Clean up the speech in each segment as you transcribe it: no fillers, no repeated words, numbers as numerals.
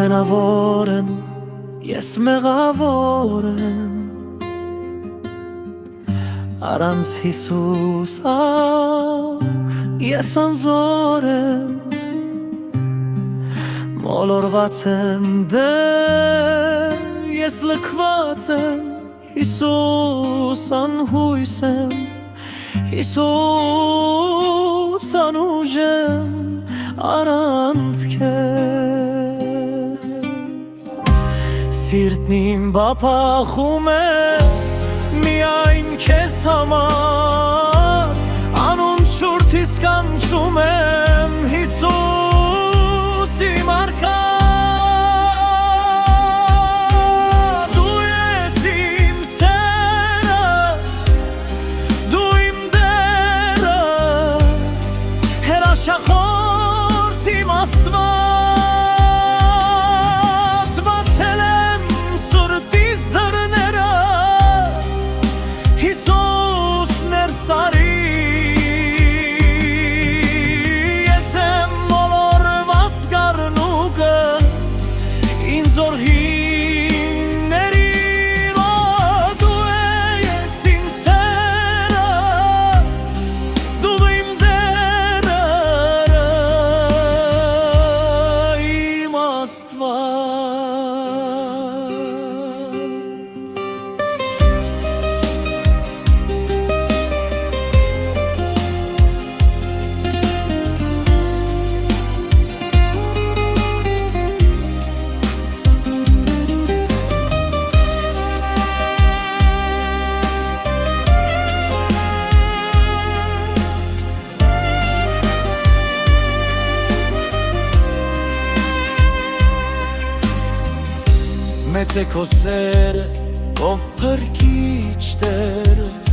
մենավոր եմ, ես մեղավոր եմ, առանց Հիսուս ես անզոր եմ, մոլորված եմ ես լքված եմ, Հիսուս անհույս եմ, Հիսուս անուժ եմ, առանց քեզ Սիրտն իմ բափախում է միայն քեզ համար, անուն շուրթիս կանչում եմ, Հիսուս իմ արքա Շախորդ իմ Աստված, բացել եմ սուրտիս դռները, Հիսուս ներսարի, ես եմ մոլորված գառնուկը, ինձ օրհիների դու ես իմ սերը, դու իմ Մեծ է քո սերը, ով փրկիչ Տերս,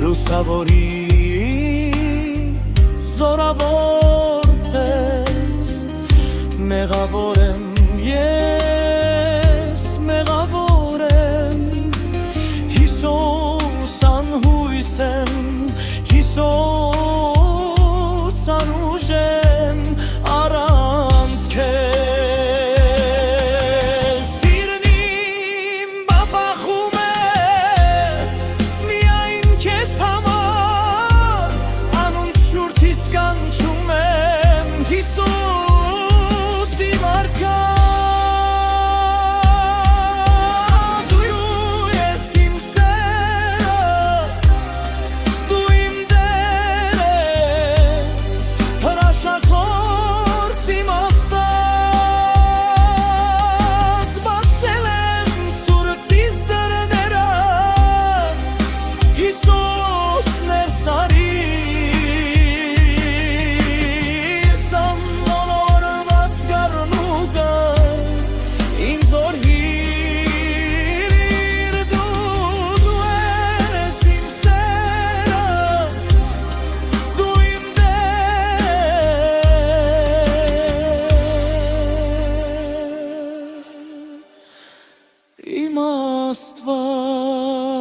լուսավորից զորավոր պես, մեղավոր եմ ես, մեղավոր եմ, Հիսուս անհույս եմ, Հիսուս անուժ եմ, առանց քեզ Աստված